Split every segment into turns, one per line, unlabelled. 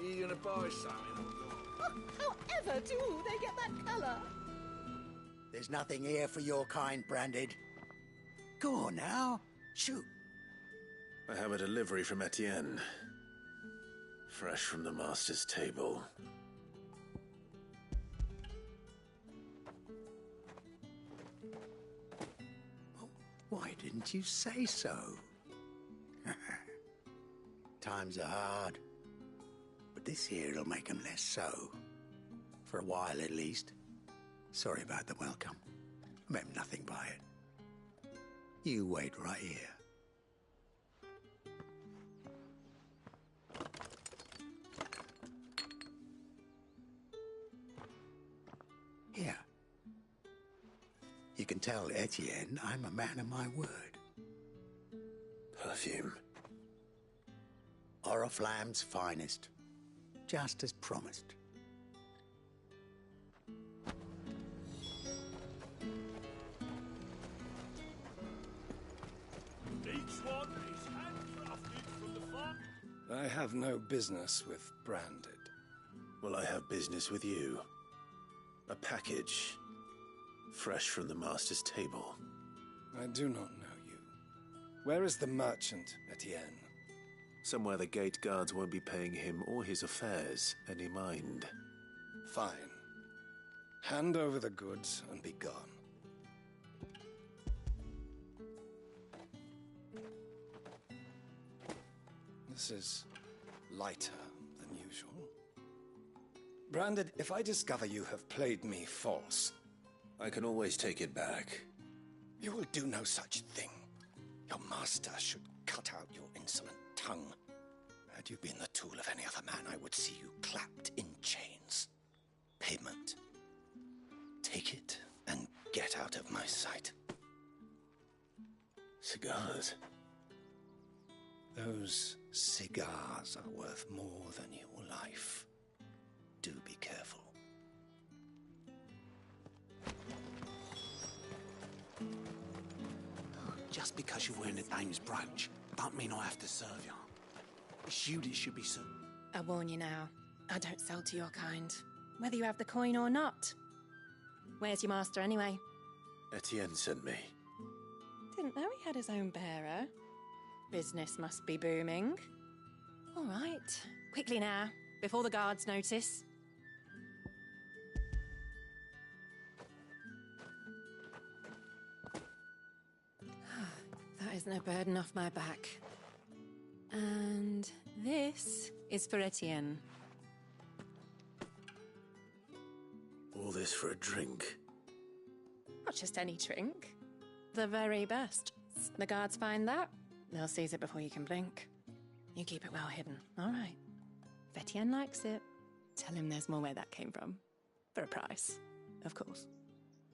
you gonna buy something?
However do they get that colour?
There's nothing here for your kind, Branded. Go on now, shoot.
I have a delivery from Etienne. Fresh from the master's table.
Why didn't you say so? Times are hard. But this here'll make 'em less so. For a while, at least. Sorry about the welcome. I meant nothing by it. You wait right here. Here. You can tell Etienne I'm a man of my word.
Perfume.
Oriflamme's finest. Just as promised.
Each one is handcrafted from the farm.
I have no business with Branded.
Well, I have business with you. A package. Fresh from the master's table.
I do not know you. Where is the merchant, Etienne?
Somewhere the gate guards won't be paying him or his affairs any mind.
Fine. Hand over the goods and be gone. This is lighter than usual. Branded, if I discover you have played me false...
I can always take it back.
You will do no such thing. Your master should cut out your insolent tongue. Had you been the tool of any other man, I would see you clapped in chains. Payment. Take it and get out of my sight.
Cigars?
Those cigars are worth more than your life. Do be careful.
Just because you're wearing the dame's brooch, don't mean I have to serve you. It's you that should be served.
I warn you now, I don't sell to your kind, whether you have the coin or not. Where's your master anyway?
Etienne sent me.
Didn't know he had his own bearer. Business must be booming. All right, quickly now, before the guards notice. That is no burden off my back. And this is for Etienne.
All this for a drink.
Not just any drink. The very best. The guards find that, they'll seize it before you can blink. You keep it well hidden, all right? If Etienne likes it, tell him there's more where that came from. For a price, of course.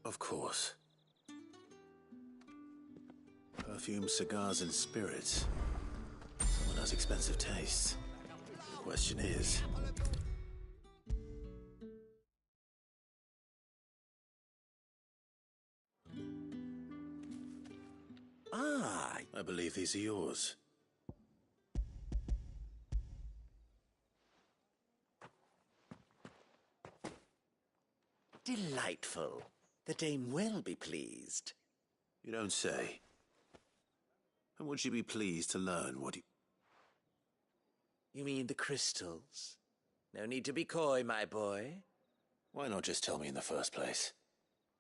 Of course. Perfume, cigars, and spirits. Someone has expensive tastes. The question is...
Ah,
I believe these are yours.
delightful. The dame will be pleased.
You don't say. And would she be pleased to learn what you...
You mean the crystals? No need to be coy, my boy.
Why not just tell me in the first place?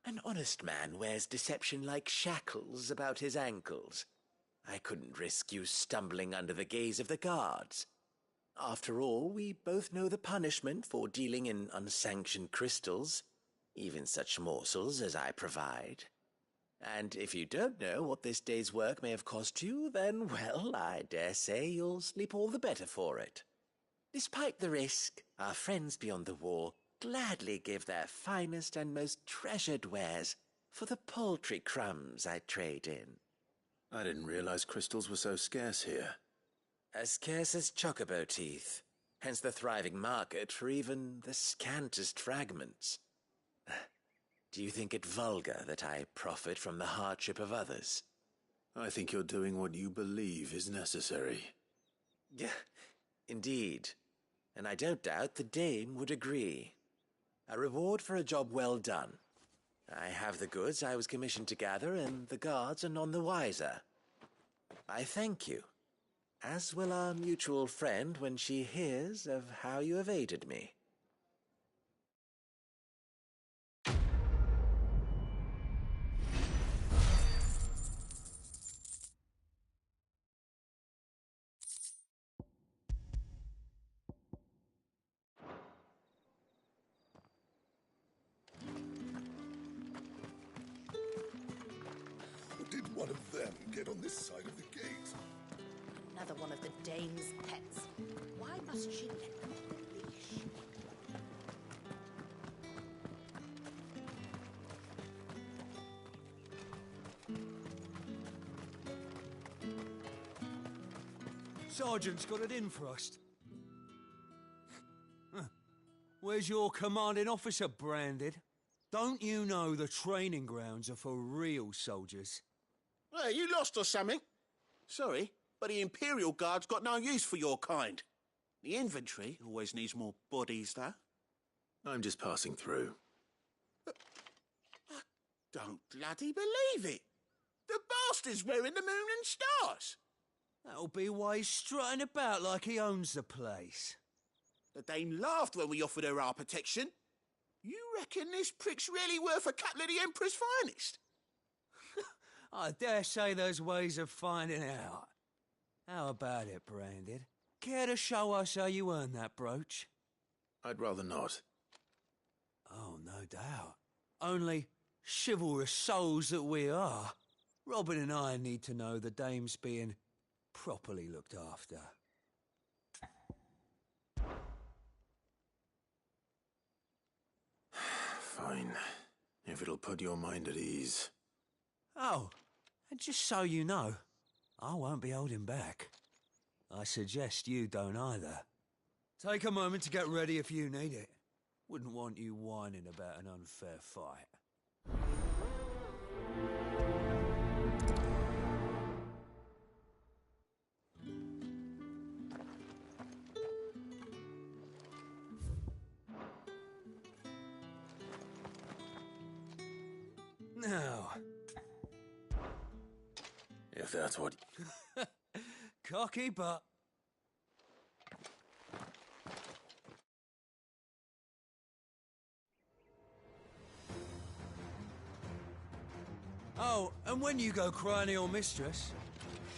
An honest man wears deception like shackles about his ankles. I couldn't risk you stumbling under the gaze of the guards. After all, we both know the punishment for dealing in unsanctioned crystals, even such morsels as I provide. And if you don't know what this day's work may have cost you, then, well, I dare say you'll sleep all the better for it. Despite the risk, our friends beyond the wall gladly give their finest and most treasured wares for the paltry crumbs I trade in.
I didn't realize crystals were so scarce here.
As scarce as chocobo teeth, hence the thriving market for even the scantest fragments. Do you think it vulgar that I profit from the hardship of others?
I think you're doing what you believe is necessary.
Yeah, indeed. and I don't doubt the dame would agree. A reward for a job well done. I have the goods I was commissioned to gather, and the guards are none the wiser. I thank you, as will our mutual friend when she hears of how you have aided me.
Did one of them get on this side of the gate?
Another one of the dame's pets. Why must she let them on the leash?
Sergeant's got it in for us. Where's your commanding officer, Branded? Don't you know the training grounds are for real soldiers?
Hey, you lost or something? Sorry, but the Imperial Guard's got no use for your kind. The infantry always needs more bodies, though.
I'm just passing through.
I don't bloody believe it. The bastard's wearing the moon and stars.
That'll be why he's strutting about like he owns the place.
The dame laughed when we offered her our protection. You reckon this prick's really worth a couple of the Emperor's finest?
I dare say there's ways of finding out. How about it, Branded? Care to show us how you earned that brooch?
I'd rather not.
Oh, no doubt. Only chivalrous souls that we are, Robin and I need to know the dame's being properly looked after.
Fine. If it'll put your mind at ease.
Oh, and just so you know, I won't be holding back. I suggest you don't either. Take a moment to get ready if you need it. Wouldn't want you whining about an unfair fight. Now,
If that's what...
cocky, but... Oh, and when you go crying to your mistress,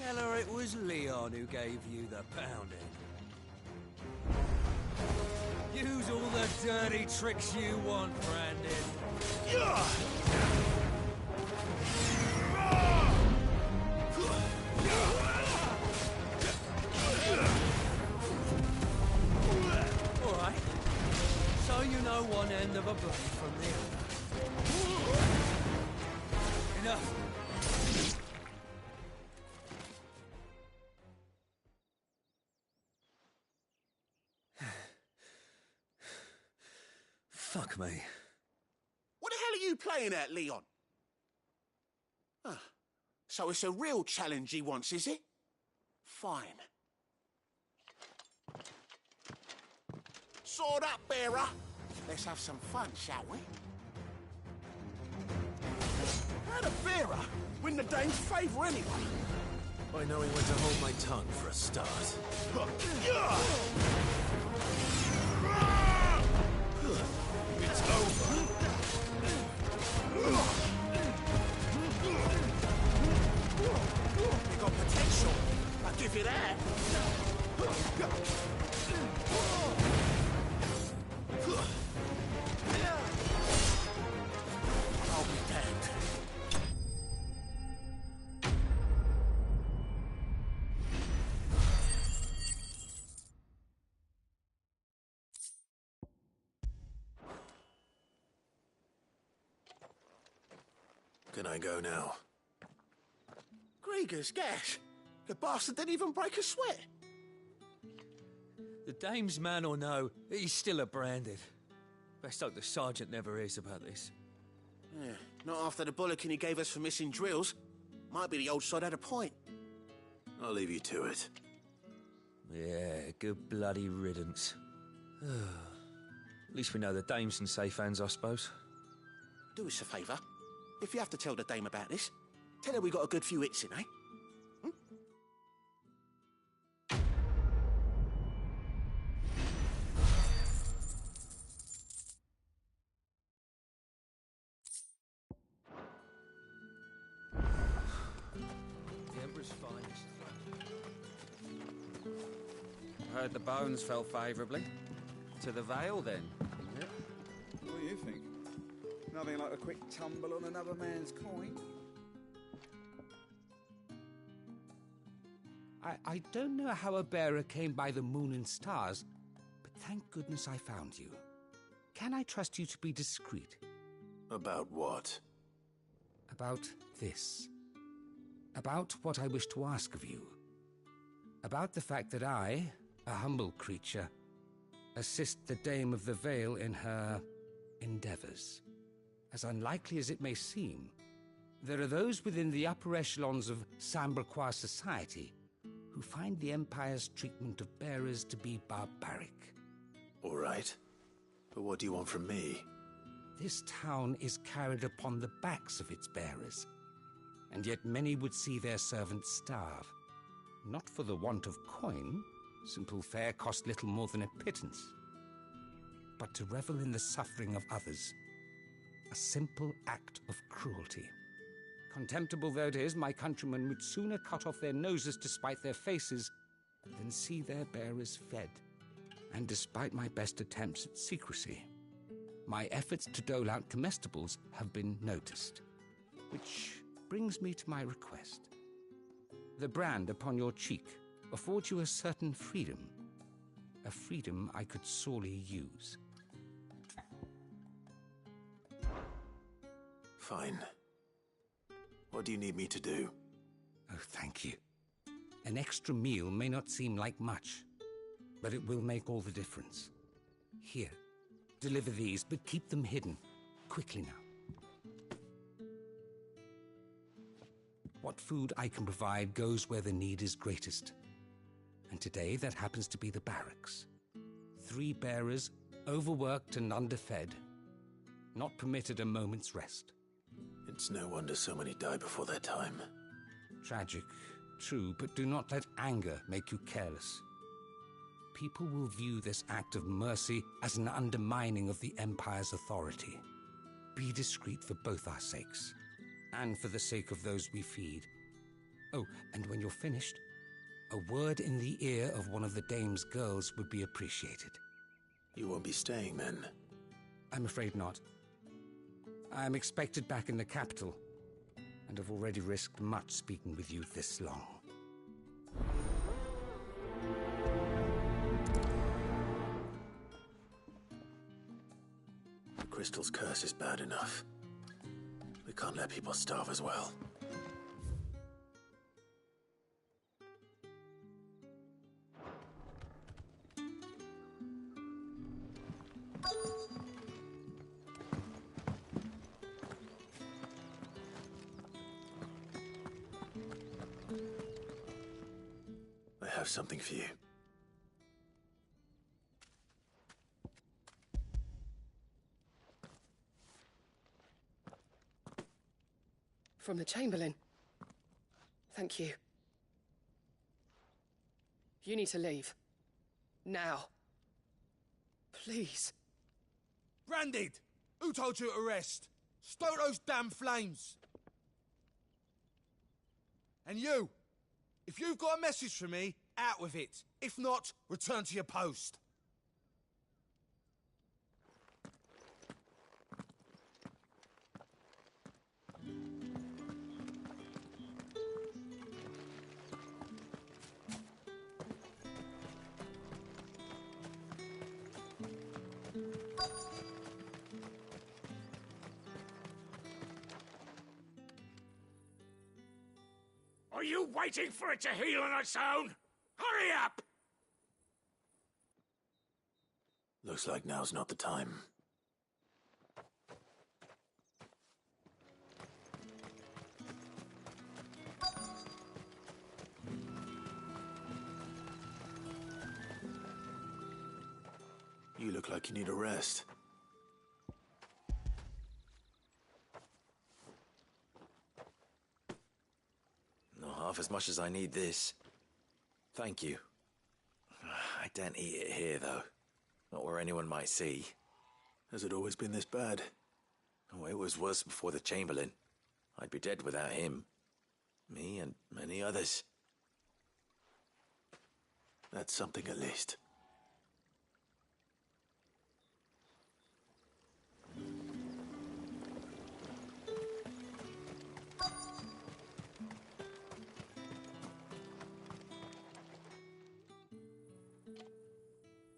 tell her it was Leon who gave you the pounding. Use all the dirty tricks you want, Brandon. All right. So you know one end of a blade from the other. Enough. Fuck me.
What the hell are you playing at, Leon? Ah, so it's a real challenge he wants, is it? Fine. Sword up, bearer. Let's have some fun, shall we? How'd a bearer win the dame's favour anyway?
By knowing when to hold my tongue for a start.
It's over.
You got potential. I'll give you that. I'll be damned.
Can I go now?
Grieger's gas. The bastard didn't even break a sweat.
The dame's man or no, he's still a Branded. Best hope the sergeant never hears about this.
Yeah, not after the bollocking he gave us for missing drills. Might be the old sod had a point.
I'll leave you to it.
Yeah, good bloody riddance. At least we know the dame's in safe hands, I suppose.
Do us a favour. If you have to tell the dame about this, tell her we got a good few hits in, eh?
The Emperor's finest.
Heard the bones fell favourably. To the Vale, then.
What do you think? Nothing like a quick tumble on another man's coin.
I don't know how a bearer came by the moon and stars, but thank goodness I found you. Can I trust you to be discreet?
About what?
About this. About what I wish to ask of you. About the fact that I, a humble creature, assist the Dame of the Vale in her endeavours. As unlikely as it may seem, there are those within the upper echelons of Samberquois society who find the Empire's treatment of bearers to be barbaric.
All right. But what do you want from me?
This town is carried upon the backs of its bearers, and yet many would see their servants starve. Not for the want of coin, simple fare cost little more than a pittance, but to revel in the suffering of others, a simple act of cruelty. Contemptible though it is, my countrymen would sooner cut off their noses to spite their faces than see their bearers fed. And despite my best attempts at secrecy, my efforts to dole out comestibles have been noticed. Which brings me to my request. The brand upon your cheek affords you a certain freedom, a freedom I could sorely use.
Fine. What do you need me to do?
Oh, thank you. An extra meal may not seem like much, but it will make all the difference. Here, deliver these, but keep them hidden. Quickly now. What food I can provide goes where the need is greatest. And today that happens to be the barracks. 3 bearers, overworked and underfed, not permitted a moment's rest.
It's no wonder so many die before their time.
Tragic, true, but do not let anger make you careless. People will view this act of mercy as an undermining of the Empire's authority. Be discreet for both our sakes, and for the sake of those we feed. Oh, and when you're finished, a word in the ear of one of the Dame's girls would be appreciated.
You won't be staying then?
I'm afraid not. I am expected back in the capital, and have already risked much speaking with you this long.
The crystal's curse is bad enough. We can't let people starve as well. I have something for you.
From the Chamberlain. Thank you. You need to leave. Now. Please.
Branded! Who told you to rest? Stoke those damn flames! And you! If you've got a message for me, out with it. If not, return to your post.
Are you waiting for it to heal on its own? Hurry up!
Looks like now's not the time. You look like you need a rest.
Not half as much as I need this. Thank you. I daren't eat it here, though. Not where anyone might see.
Has it always been this bad?
Oh, it was worse before the Chamberlain. I'd be dead without him. Me and many others.
That's something at least.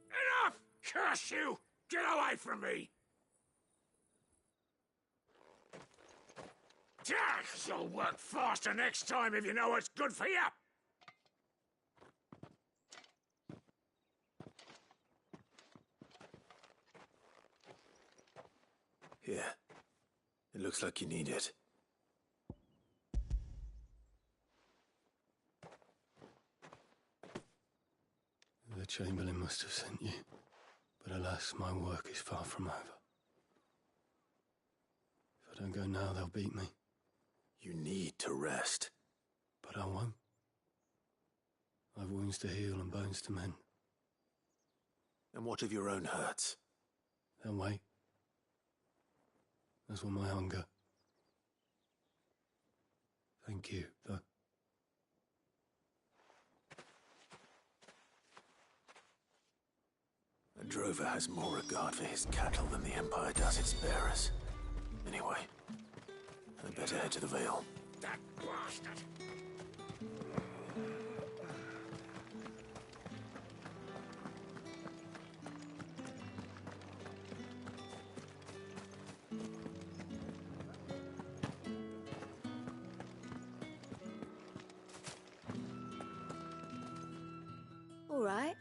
Enough! Curse you! Get away from me! You'll work faster next time if you know what's good for you!
Here. It looks like you need it. The Chamberlain must have sent you. But alas, my work is far from over. If I don't go now, they'll beat me. You need to rest. But I won't. I've wounds to heal and bones to mend. And what of your own hurts? They'll wait. As will my hunger. Thank you, though. A drover has more regard for his cattle than the Empire does its bearers. Anyway, I'd better head to the Vale.
That bastard!
All right.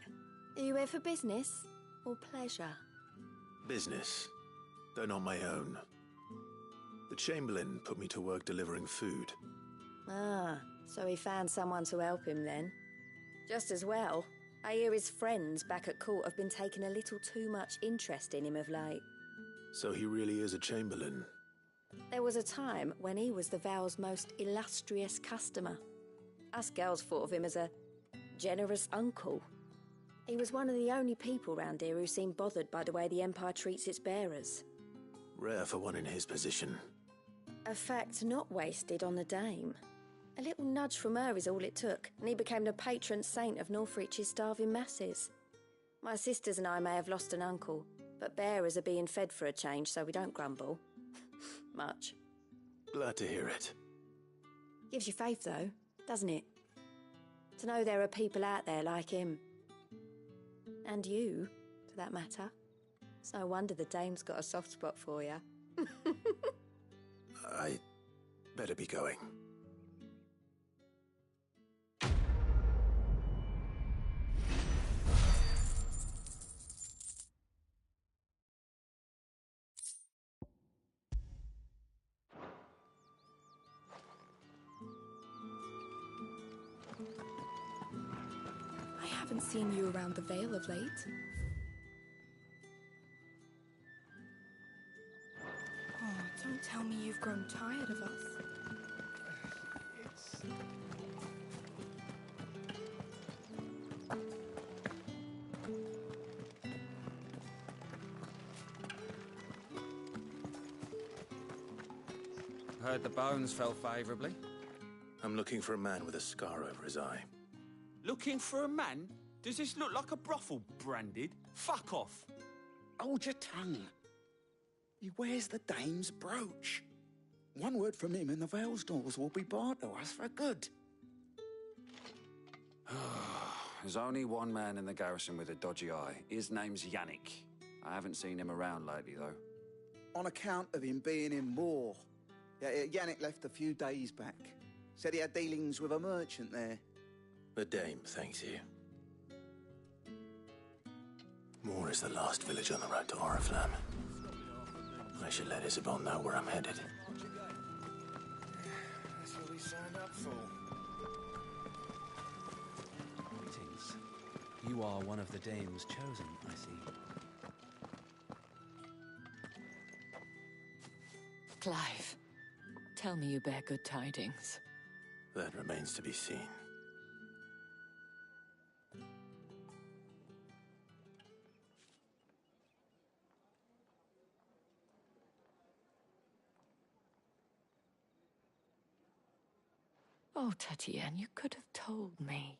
Are you here for business or pleasure?
Business, though not my own. The Chamberlain put me to work delivering food.
Ah, so he found someone to help him then. Just as well. I hear his friends back at court have been taking a little too much interest in him of late.
So he really is a Chamberlain.
There was a time when he was the Vale's most illustrious customer. Us girls thought of him as a generous uncle. He was one of the only people round here who seemed bothered by the way the Empire treats its bearers.
Rare for one in his position.
A fact not wasted on the dame. A little nudge from her is all it took, and he became the patron saint of Northreach's starving masses. My sisters and I may have lost an uncle, but bearers are being fed for a change, so we don't grumble. Much.
Glad to hear it.
Gives you faith, though, doesn't it? To know there are people out there like him. And you, for that matter. It's no wonder the dame's got a soft spot for you.
I better be going.
I haven't seen you around the Vale of late. Oh, don't tell me you've grown tired of us.
Heard the bones fell favourably.
I'm looking for a man with a scar over his eye.
Looking for a man? Does this look like a brothel branded? Fuck off.
Hold your tongue. He wears the dame's brooch. One word from him and the Vale's doors will be barred to us for good.
There's only one man in the garrison with a dodgy eye. His name's Yannick. I haven't seen him around lately, though.
On account of him being in war. Yeah, Yannick left a few days back. Said he had dealings with a merchant there.
The dame thanks you. Moor is the last village on the road to Oriflamme. I should let Isabel know where I'm headed.
That's what we signed up for.
Greetings. You are one of the dame's chosen, I see. Clive, tell me you bear good tidings.
That remains to be seen.
Oh, Tatienne, you could have told me.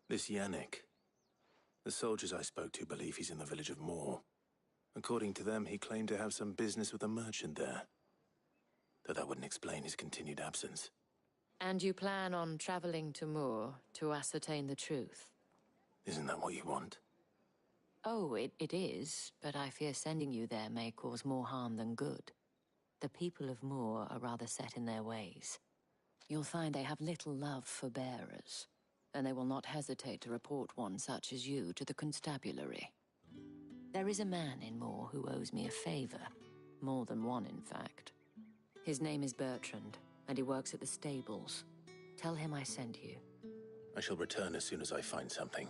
This Yannick. The soldiers I spoke to believe he's in the village of Moor. According to them, he claimed to have some business with a merchant there. Though that wouldn't explain his continued absence.
And you plan on traveling to Moor to ascertain the truth?
Isn't that what you want?
Oh, it is, but I fear sending you there may cause more harm than good. The people of Moor are rather set in their ways. You'll find they have little love for bearers, and they will not hesitate to report one such as you to the constabulary. There is a man in Moor who owes me a favor. More than one, in fact. His name is Bertrand, and he works at the stables. Tell him I sent you.
I shall return as soon as I find something.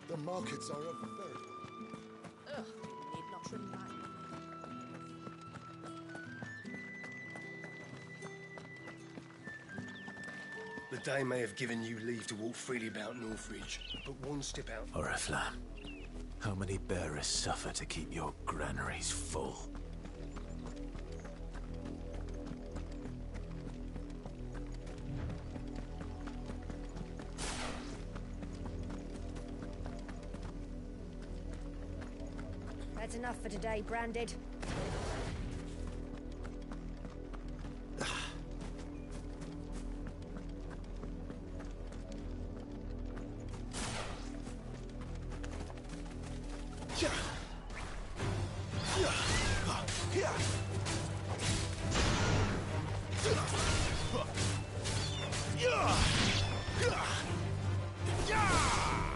The markets are a very...
Ugh, you need not remind me.
The day may have given you leave to walk freely about Northridge, but one step out...
Oriflamme, how many bearers suffer to keep your granaries full?
That's enough for today, Branded.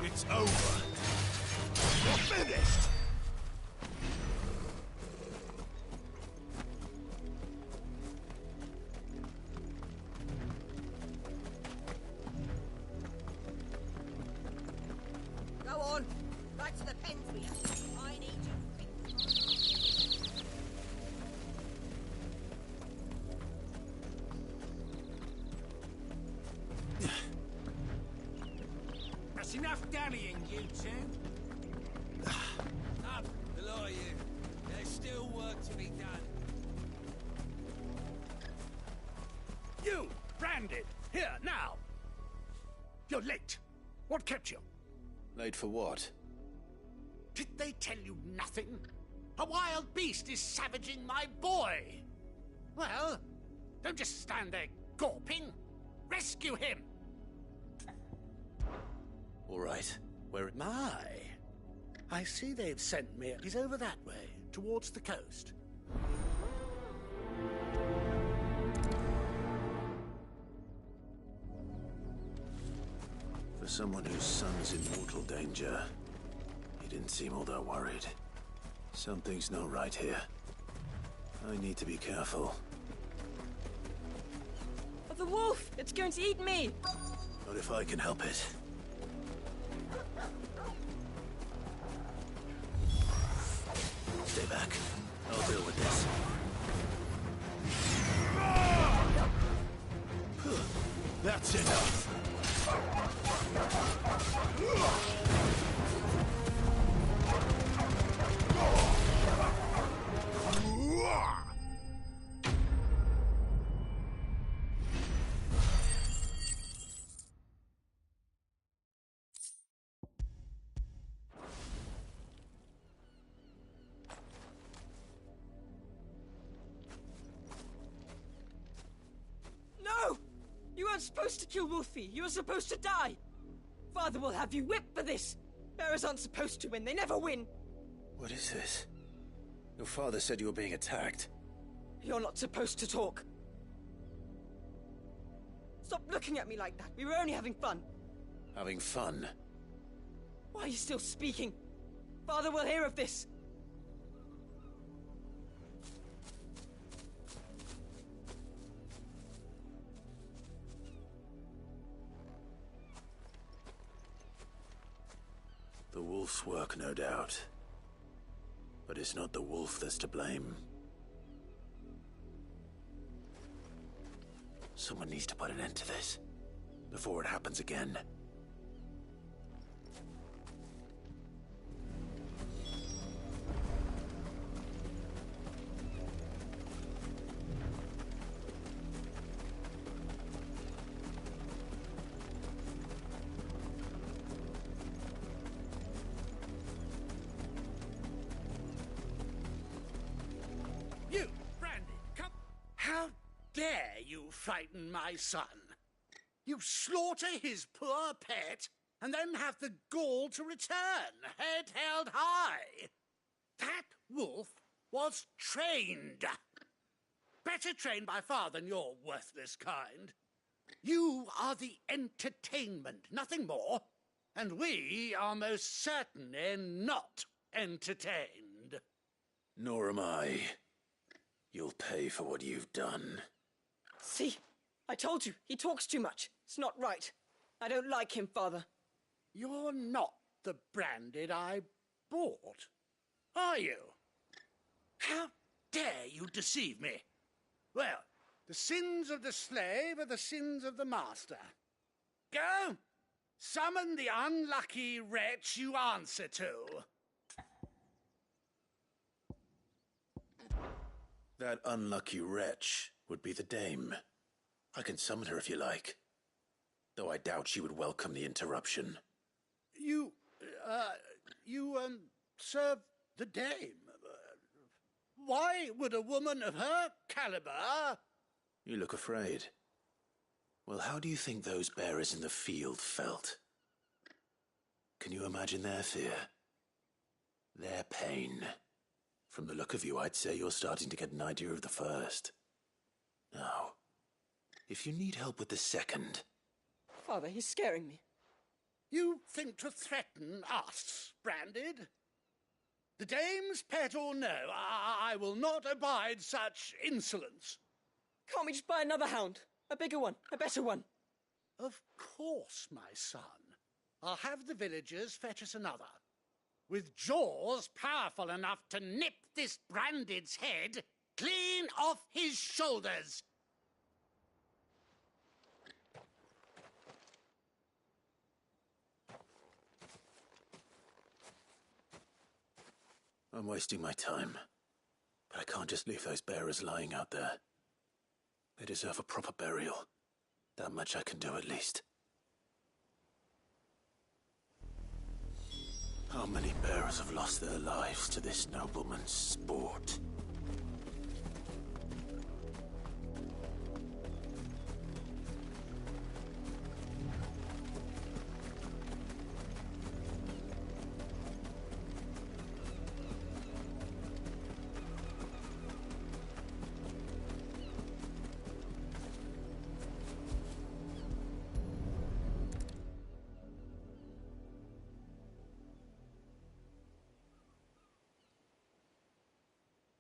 It's over. You're finished.
Go on. Back to the pens we have. I need you.
That's enough dallying, you two.
Up, the lot of you. There's still work to be done.
You, Branded, here, now. You're late. What kept you?
Late for what?
Did they tell you nothing? A wild beast is savaging my boy. Well, don't just stand there gawping. Rescue him.
All right. Where...
My. I see they've sent me. He's over that way, towards the coast.
For someone whose son's in mortal danger, he didn't seem all that worried. Something's not right here. I need to be careful.
Oh, the wolf! It's going to eat me!
Not if I can help it. Stay back. I'll deal with this.
That's enough.
No! You weren't supposed to kill Wolfie. You were supposed to die. Father will have you whipped for this. Bearers aren't supposed to win. They never win.
What is this? Your father said you were being attacked.
You're not supposed to talk. Stop looking at me like that. We were only having fun.
Having fun?
Why are you still speaking? Father will hear of this.
The wolf's work, no doubt. But it's not the wolf that's to blame. Someone needs to put an end to this, before it happens again.
You, Brandy, come. How dare you frighten my son? You slaughter his poor pet, and then have the gall to return, head held high. That wolf was trained. Better trained by far than your worthless kind. You are the entertainment, nothing more. And we are most certainly not entertained.
Nor am I. You'll pay for what you've done.
See? I told you, he talks too much. It's not right. I don't like him, Father.
You're not the Branded I bought, are you? How dare you deceive me? Well, the sins of the slave are the sins of the master. Go, summon the unlucky wretch you answer to.
That unlucky wretch would be the dame. I can summon her if you like. Though I doubt she would welcome the interruption.
You serve the dame. Why would a woman of her caliber...
You look afraid. Well, how do you think those bearers in the field felt? Can you imagine their fear? Their pain? From the look of you, I'd say you're starting to get an idea of the first. Now, if you need help with the second...
Father, he's scaring me.
You think to threaten us, Branded? The dame's pet or no, I will not abide such insolence.
Can't we just buy another hound? A bigger one, a better one.
Of course, my son. I'll have the villagers fetch us another. With jaws powerful enough to nip this Branded's head clean off his shoulders.
I'm wasting my time. But I can't just leave those bearers lying out there. They deserve a proper burial. That much I can do at least. How many bearers have lost their lives to this nobleman's sport?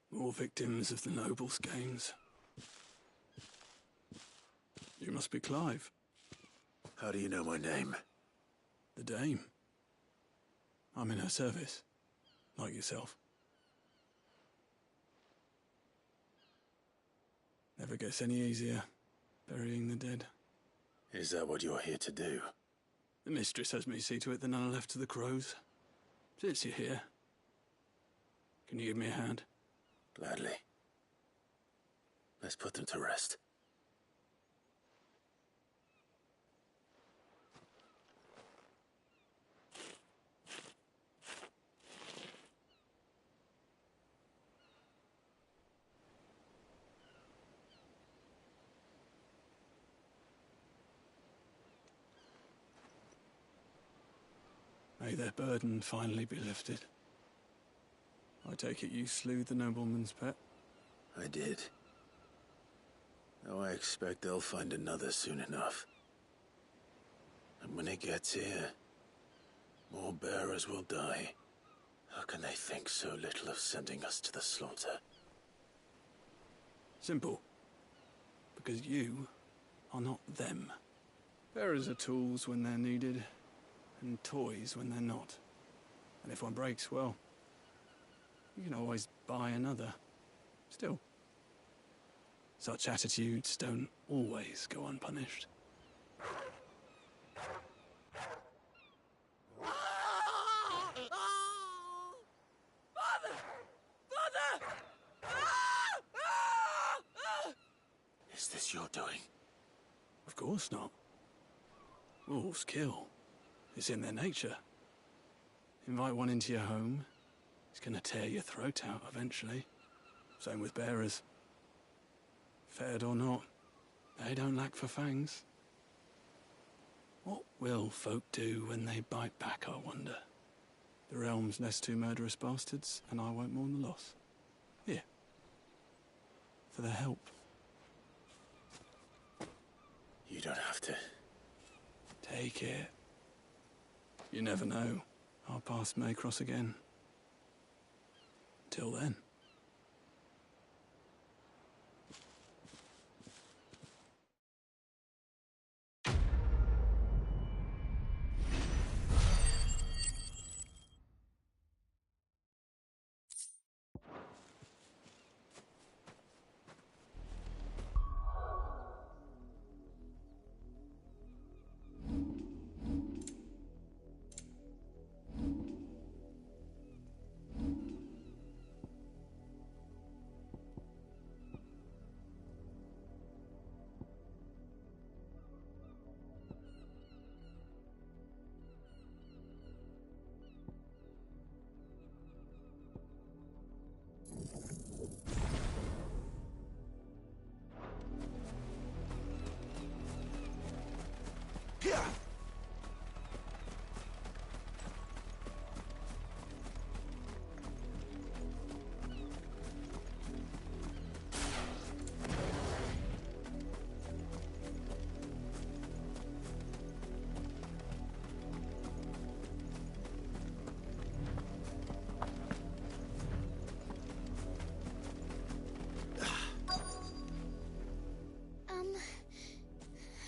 More victims of the nobles' games. You must be Clive.
How do you know my name?
The Dame. I'm in her service, like yourself. Never gets any easier, burying the dead.
Is that what you're here to do?
The mistress has me see to it that none are left to the crows. Since you're here, can you give me a hand?
Gladly. Let's put them to rest.
May their burden finally be lifted. I take it you slew the nobleman's pet?
I did. Though I expect they'll find another soon enough. And when it gets here, more bearers will die. How can they think so little of sending us to the slaughter?
Simple. Because you are not them. Bearers are tools when they're needed, and toys when they're not. And if one breaks, well, you can always buy another. Still, such attitudes don't always go unpunished.
Is this your doing?
Of course not. Wolves kill. It's in their nature. Invite one into your home, he's gonna tear your throat out eventually. Same with bearers. Fed or not, they don't lack for fangs. What will folk do when they bite back, I wonder? The realm's less two murderous bastards, and I won't mourn the loss. Here. For their help.
You don't have to.
Take it. You never know. Our paths may cross again. Till then.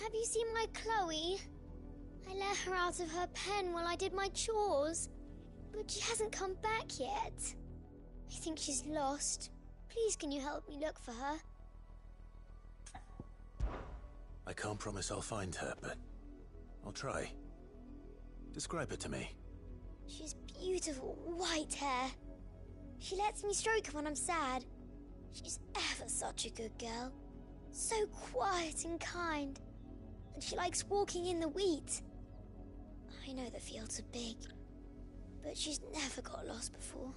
Have you seen my Chloe? I let her out of her pen while I did my chores, but she hasn't come back yet. I think she's lost. Please, can you help me look for her?
I can't promise I'll find her, but I'll try. Describe her to me.
She's beautiful white hair. She lets me stroke her when I'm sad. She's ever such a good girl. So quiet and kind. And she likes walking in the wheat. I know the fields are big, but she's never got lost before.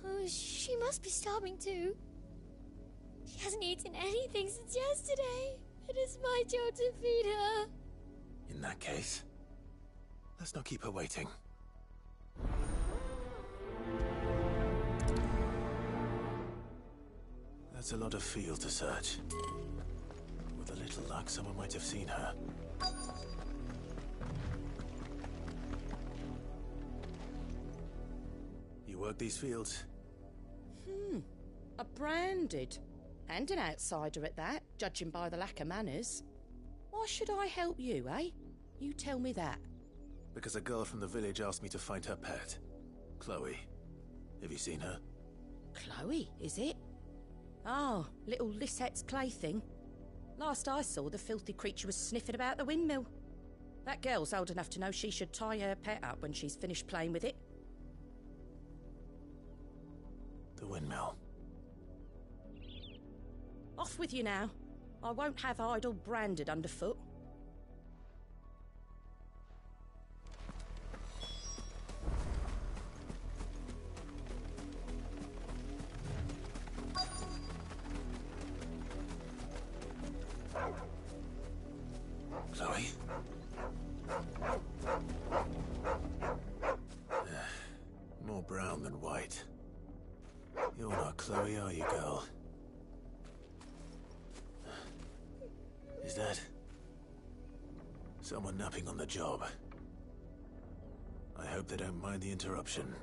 Oh, she must be starving too. She hasn't eaten anything since yesterday. It is my job to feed her.
In that case, let's not keep her waiting. That's a lot of field to search. With a little luck, someone might have seen her. You work these fields?
A branded. And an outsider at that, judging by the lack of manners. Why should I help you, eh? You tell me that.
Because a girl from the village asked me to find her pet. Chloe. Have you seen her?
Chloe, is it? Oh, little Lisette's plaything. Last I saw, the filthy creature was sniffing about the windmill. That girl's old enough to know she should tie her pet up when she's finished playing with it.
The windmill.
Off with you now. I won't have idle branded underfoot.
Chloe? More brown than white. You're not Chloe, are you, girl? Is that someone napping on the job? I hope they don't mind the interruption.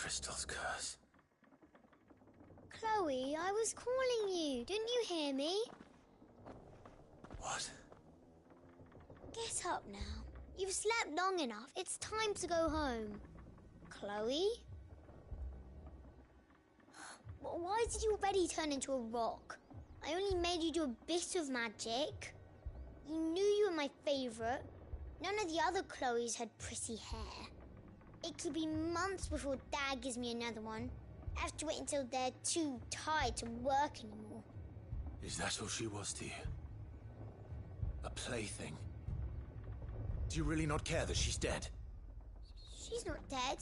crystal's curse.
Chloe, I was calling you. Didn't you hear me?
What?
Get up now. You've slept long enough. It's time to go home. Chloe? Why did you already turn into a rock? I only made you do a bit of magic. You knew you were my favourite. None of the other Chloes had pretty hair. It could be months before Dad gives me another one. I have to wait until they're too tired to work anymore.
Is that all she was to you? A plaything? Do you really not care that she's dead?
She's not dead.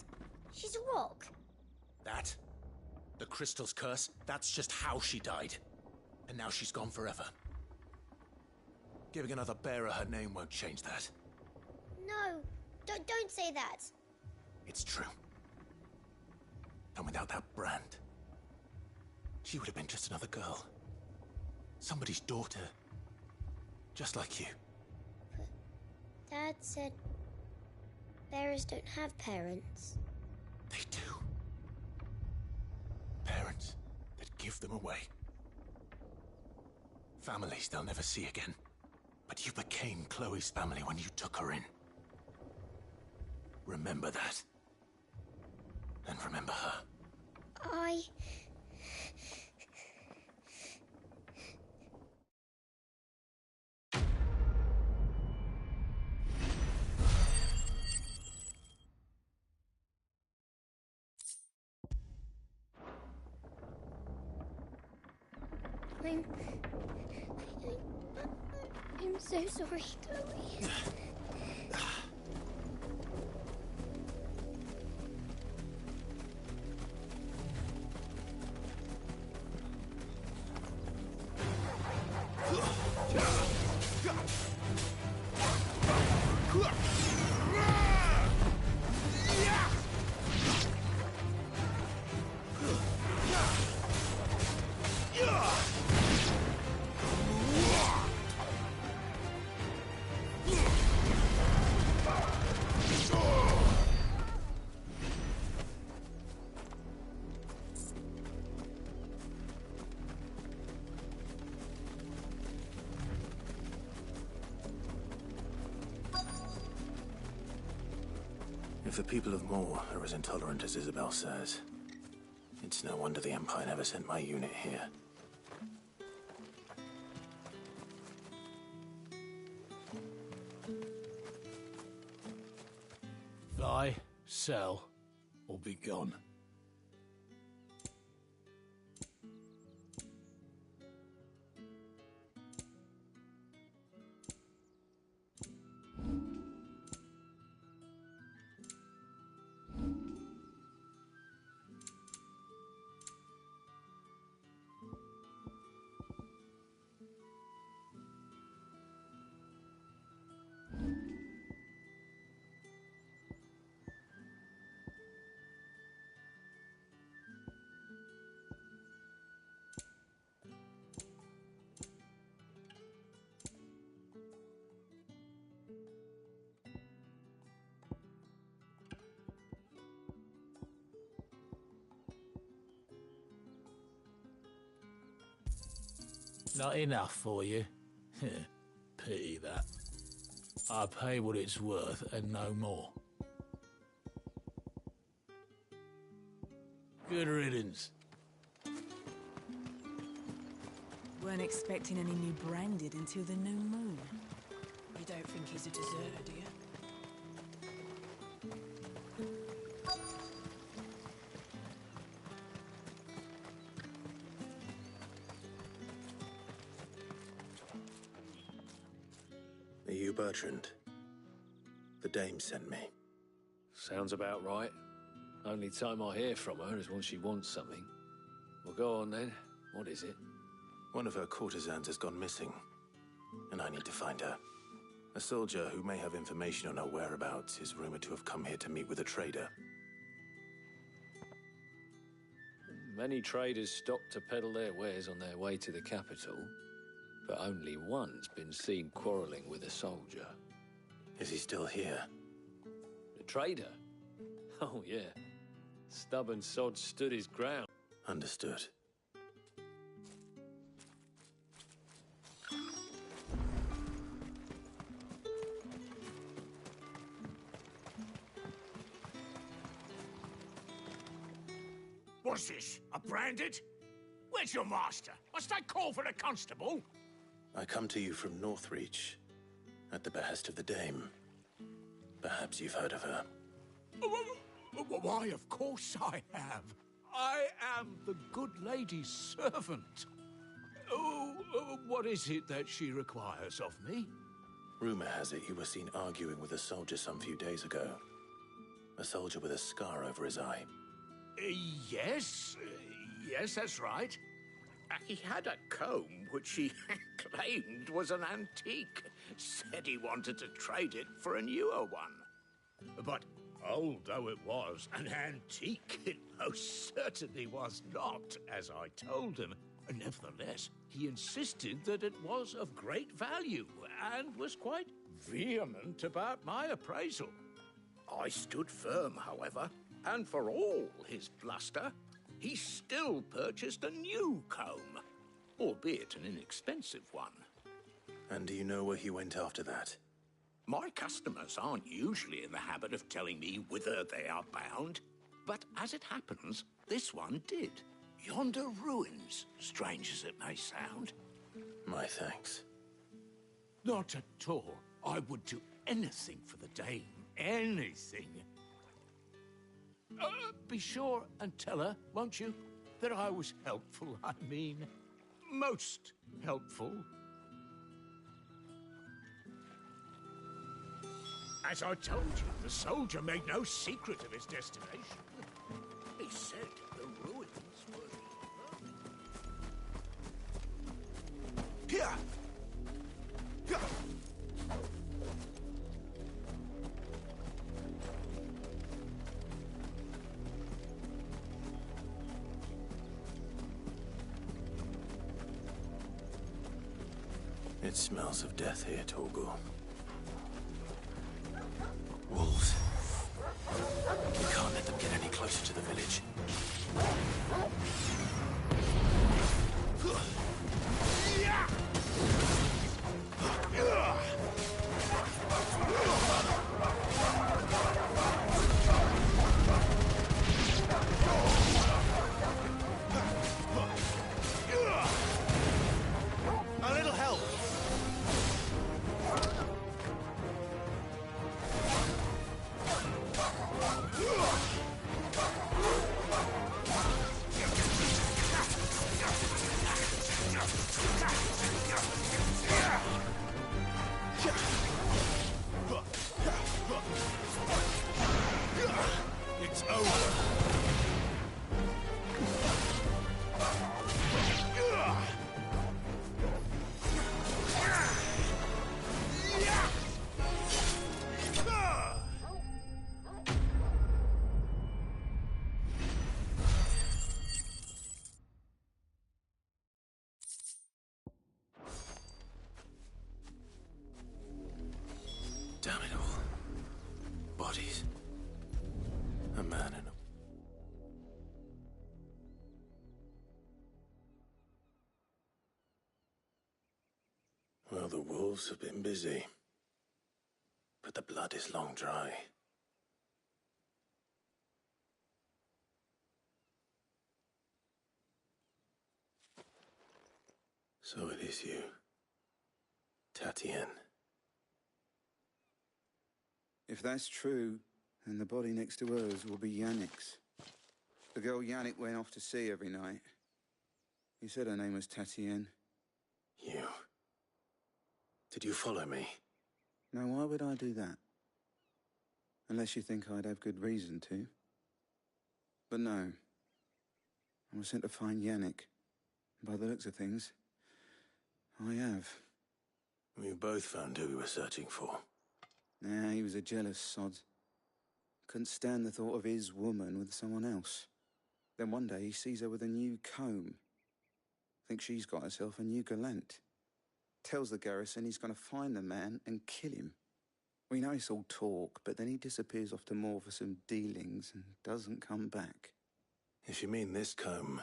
She's a rock.
That? The crystal's curse? That's just how she died. And now she's gone forever. Giving another bearer her name won't change that.
No, don't say that.
It's true. And without that brand, she would have been just another girl. Somebody's daughter. Just like you.
But Dad said bearers don't have parents.
They do. Parents that give them away. Families they'll never see again. But you became Chloe's family when you took her in. Remember that. And remember her.
I'm so sorry, Chloe.
If the people of Moor are as intolerant as Isabel says, it's no wonder the Empire never sent my unit here.
Buy, sell, or be gone. Not enough for you? Pity that. I pay what it's worth and no more. Good riddance.
Weren't expecting any new branded until the new moon. You don't think he's a deserter, do you?
Are you Bertrand? The dame sent me.
Sounds about right. Only time I hear from her is when she wants something. Well, go on then. What is it?
One of her courtesans has gone missing, and I need to find her. A soldier who may have information on her whereabouts is rumored to have come here to meet with a trader.
Many traders stop to peddle their wares on their way to the capital, but only one's been seen quarrelling with a soldier.
Is he still here?
The trader? Oh, yeah. Stubborn sod stood his ground.
Understood.
What's this? A branded? Where's your master? Must I call for the constable?
I come to you from Northreach, at the behest of the Dame. Perhaps you've heard of her.
Why, of course I have. I am the good lady's servant. What is it that she requires of me?
Rumor has it you were seen arguing with a soldier some few days ago. A soldier with a scar over his eye.
Yes, that's right. He had a comb which he claimed was an antique. Said he wanted to trade it for a newer one. But old though it was, an antique it most certainly was not, as I told him. Nevertheless, he insisted that it was of great value and was quite vehement about my appraisal. I stood firm, however, and for all his bluster, he still purchased a new comb, albeit an inexpensive one.
And do you know where he went after that?
My customers aren't usually in the habit of telling me whither they are bound, but as it happens, this one did. Yonder ruins, strange as it may sound.
My thanks.
Not at all. I would do anything for the Dame. Anything. Be sure and tell her, won't you, that I was helpful, I mean, most helpful. As I told you, the soldier made no secret of his destination. He said the ruins were...
Here! Here!
It smells of death here, Torgor.
Wolves. We can't let them get any closer to the village. A little help! It's over.
Damn it all. Bodies. A man and a... Well, the wolves have been busy. But the blood is long dry. So it is you, Tatienne.
If that's true, then the body next to hers will be Yannick's. The girl Yannick went off to see every night. He said her name was Tatienne.
You... Did you follow me?
Now, why would I do that? Unless you think I'd have good reason to. But no. I was sent to find Yannick. By the looks of things, I have.
We both found who we were searching for.
Nah, he was a jealous sod. Couldn't stand the thought of his woman with someone else. Then one day he sees her with a new comb. Thinks she's got herself a new gallant. Tells the garrison he's going to find the man and kill him. We know it's all talk, but then he disappears off to Moor for some dealings and doesn't come back.
If you mean this comb,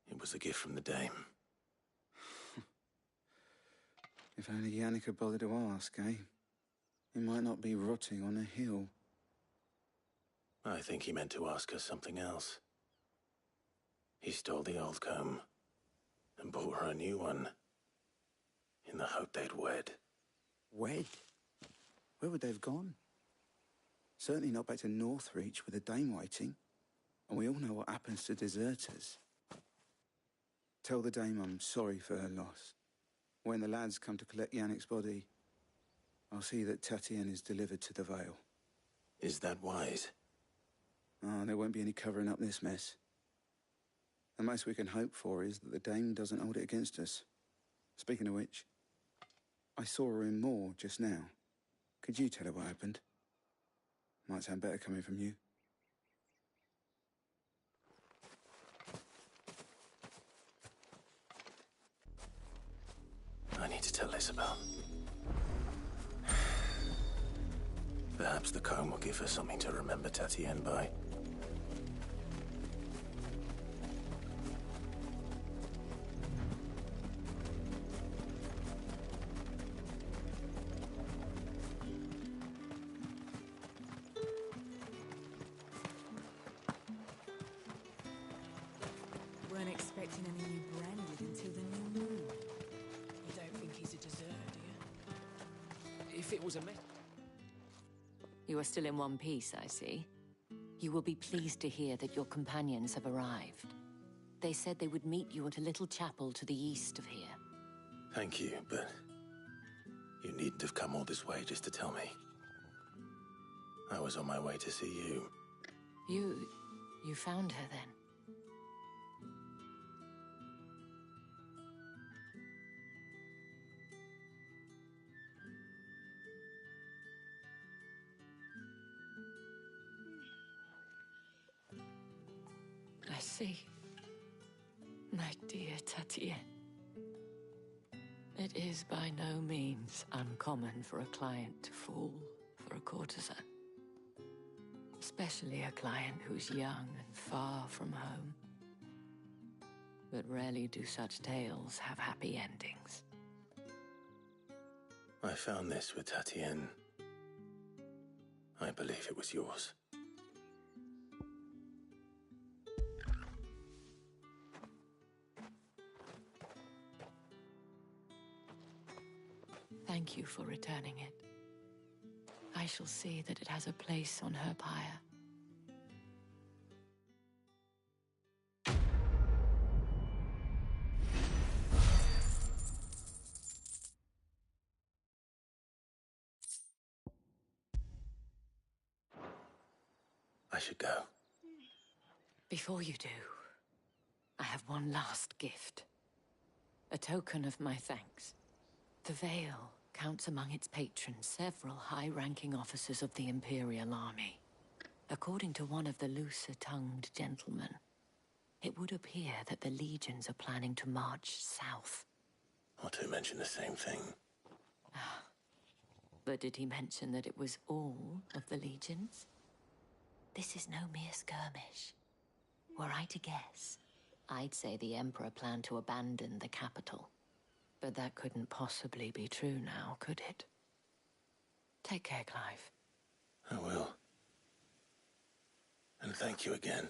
it was a gift from the dame.
If only Yannick had bothered to ask, eh? He might not be rotting on a hill.
I think he meant to ask us something else. He stole the old comb and bought her a new one in the hope they'd wed.
Wed? Where would they have gone? Certainly not back to Northreach with a dame waiting. And we all know what happens to deserters. Tell the dame I'm sorry for her loss. When the lads come to collect Yannick's body, I'll see that Tatienne is delivered to the Vale.
Is that wise?
Oh, there won't be any covering up this mess. The most we can hope for is that the dame doesn't hold it against us. Speaking of which, I saw her in Moor just now. Could you tell her what happened? Might sound better coming from you.
I need to tell Isabel. Perhaps the comb will give her something to remember Tatienne by.
Weren't expecting any new branded until the new moon. You don't think he's a deserter, do you?
If it was a mess.
You are still in one piece, I see. You will be pleased to hear that your companions have arrived. They said they would meet you at a little chapel to the east of here.
Thank you, but you needn't have come all this way just to tell me. I was on my way to see you.
You found her then? I see. My dear Tatienne. It is by no means uncommon for a client to fall for a courtesan. Especially a client who's young and far from home. But rarely do such tales have happy endings.
I found this with Tatienne. I believe it was yours.
Thank you for returning it. I shall see that it has a place on her pyre.
I should go.
Before you do, I have one last gift. A token of my thanks. The Vale counts among its patrons several high-ranking officers of the Imperial Army. According to one of the looser-tongued gentlemen, it would appear that the legions are planning to march south.
Or to mention the same thing.
But did he mention that it was all of the legions? This is no mere skirmish. Were I to guess, I'd say the Emperor planned to abandon the capital. But that couldn't possibly be true now, could it? Take care, Clive.
I will. And thank you again.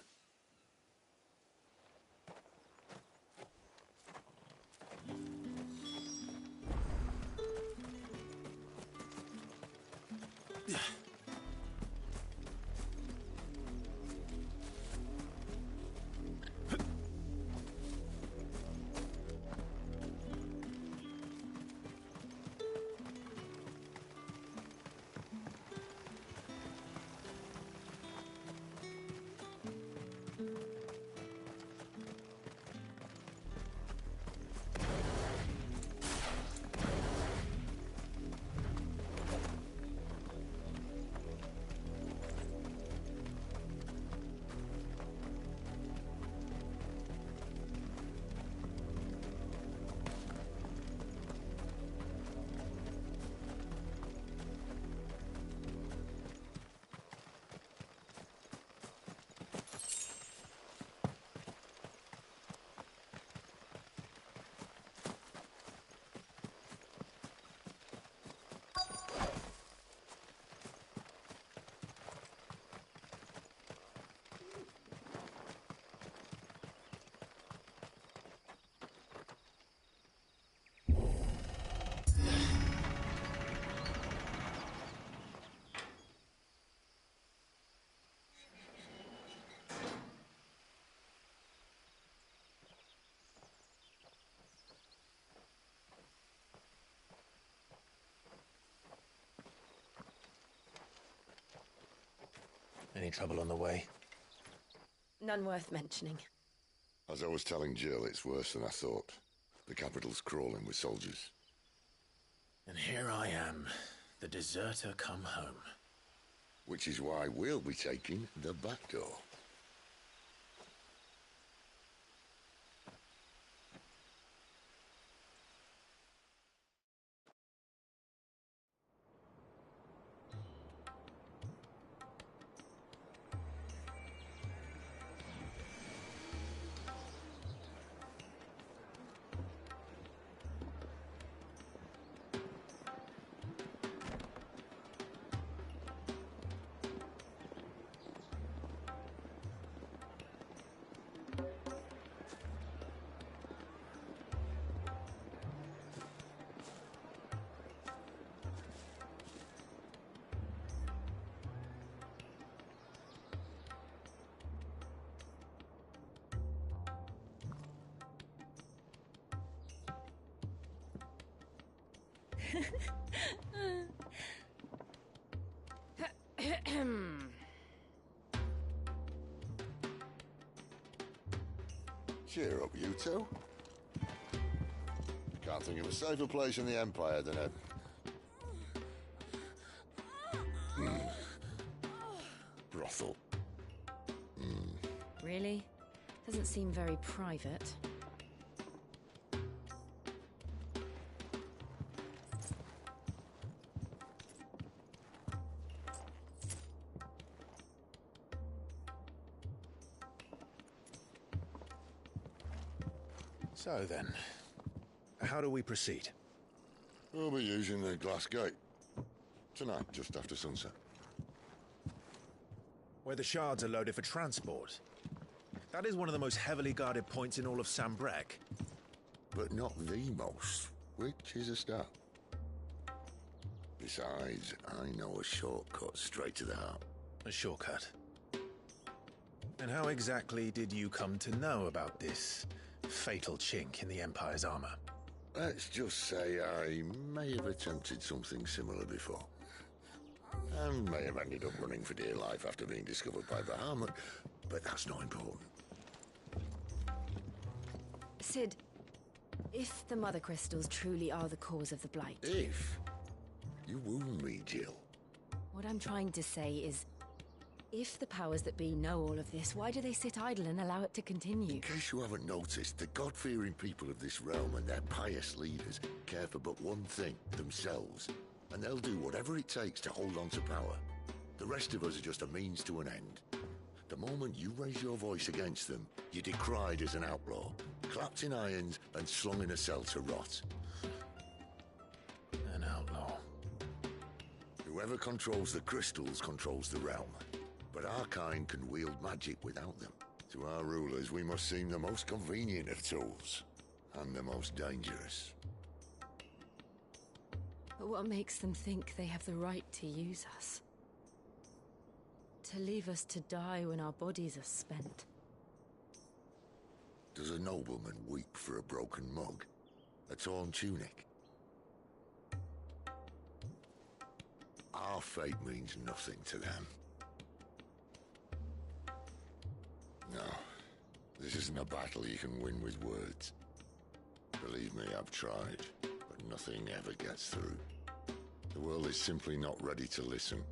Any trouble on the way?
None worth mentioning.
As I was telling Jill, it's worse than I thought. The capital's crawling with soldiers.
And here I am, the deserter come home.
Which is why we'll be taking the back door. Cheer up, you two. Can't think of a safer place in the Empire than a... brothel.
Really? Doesn't seem very private.
So then, how do we proceed?
We'll be using the glass gate. Tonight, just after sunset.
Where the shards are loaded for transport. That is one of the most heavily guarded points in all of Sambrec.
But not the most, which is a start. Besides, I know a shortcut straight to the heart.
A shortcut? And how exactly did you come to know about this fatal chink in the Empire's armor?
Let's just say I may have attempted something similar before. And may have ended up running for dear life after being discovered by Bahamut, but that's not important.
Sid, if the Mother Crystals truly are the cause of the Blight...
If? You wound me, Jill.
What I'm trying to say is, if the powers that be know all of this, why do they sit idle and allow it to continue?
In case you haven't noticed, the God-fearing people of this realm and their pious leaders care for but one thing, themselves. And they'll do whatever it takes to hold on to power. The rest of us are just a means to an end. The moment you raise your voice against them, you're decried as an outlaw, clapped in irons and slung in a cell to rot.
An outlaw.
Whoever controls the crystals controls the realm. But our kind can wield magic without them. To our rulers, we must seem the most convenient of tools, and the most dangerous.
But what makes them think they have the right to use us? To leave us to die when our bodies are spent?
Does a nobleman weep for a broken mug? A torn tunic? Our fate means nothing to them. No, this isn't a battle you can win with words. Believe me, I've tried, but nothing ever gets through. The world is simply not ready to listen.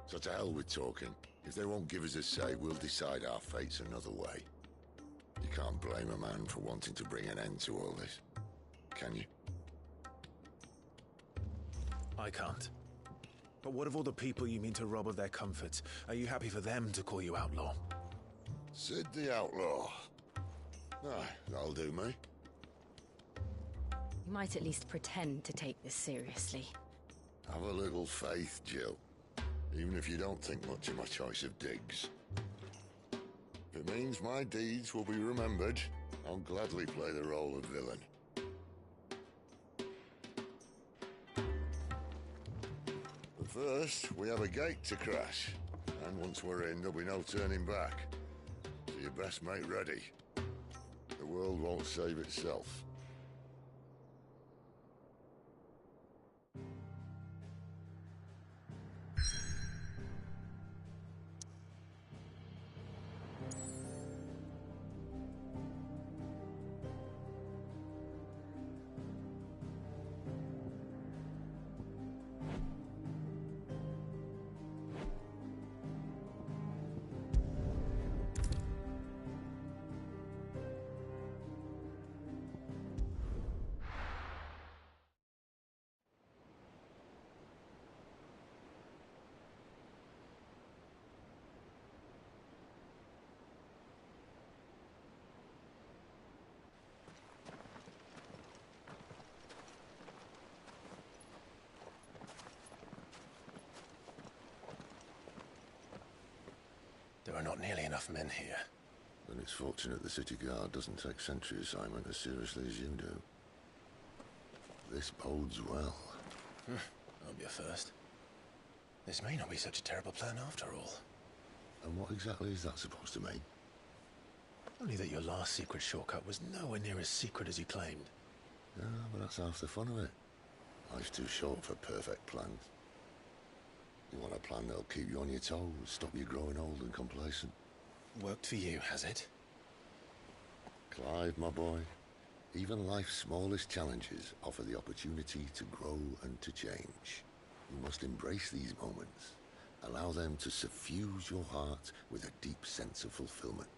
So to hell with talking. If they won't give us a say, we'll decide our fates another way. You can't blame a man for wanting to bring an end to all this, can you?
I can't. But what of all the people you mean to rob of their comforts? Are you happy for them to call you outlaw?
Sid the Outlaw. Aye, that'll do me.
You might at least pretend to take this seriously.
Have a little faith, Jill. Even if you don't think much of my choice of digs. If it means my deeds will be remembered, I'll gladly play the role of villain. But first, we have a gate to crash. And once we're in, there'll be no turning back. So you best make ready. The world won't save itself.
not nearly enough men here.
Then it's fortunate the city guard doesn't take sentry assignment as seriously as you do. This bodes well.
That'll be a first. This may not be such a terrible plan after all.
And what exactly is that supposed to mean?
Only that your last secret shortcut was nowhere near as secret as you claimed.
Yeah, but that's half the fun of it. Life's too short for perfect plans. You want a plan that'll keep you on your toes, stop you growing old and complacent.
Worked for you, has it?
Clive, my boy, even life's smallest challenges offer the opportunity to grow and to change. You must embrace these moments. Allow them to suffuse your heart with a deep sense of fulfillment.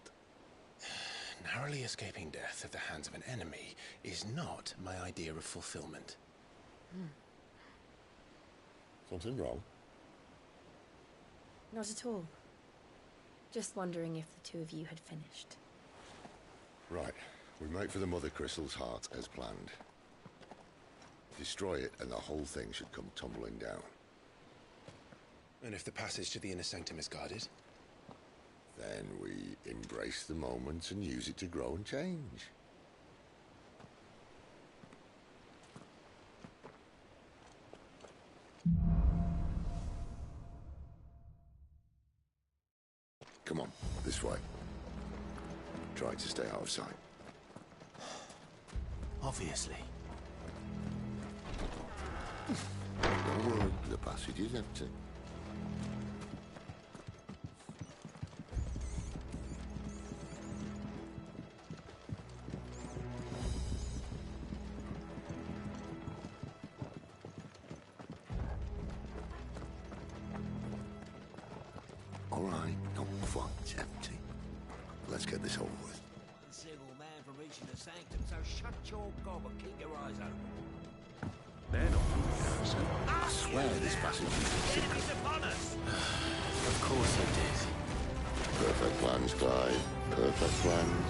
Narrowly escaping death at the hands of an enemy is not my idea of fulfillment.
Something wrong?
Not at all. Just wondering if the two of you had finished.
Right. We make for the Mother Crystal's heart as planned. Destroy it and the whole thing should come tumbling down.
And if the passage to the inner sanctum is guarded?
Then we embrace the moment and use it to grow and change. Come on, this way. Try to stay out of sight.
Obviously.
Don't worry, the passage is empty. All right, not quite empty. Let's get this over with.
One single man from reaching the sanctum, so shut your gob and keep your eyes open.
They're not from the garrison. I swear this passage is secret.
Enemies upon us!
Of course they did.
Perfect plans, Clive. Perfect plans.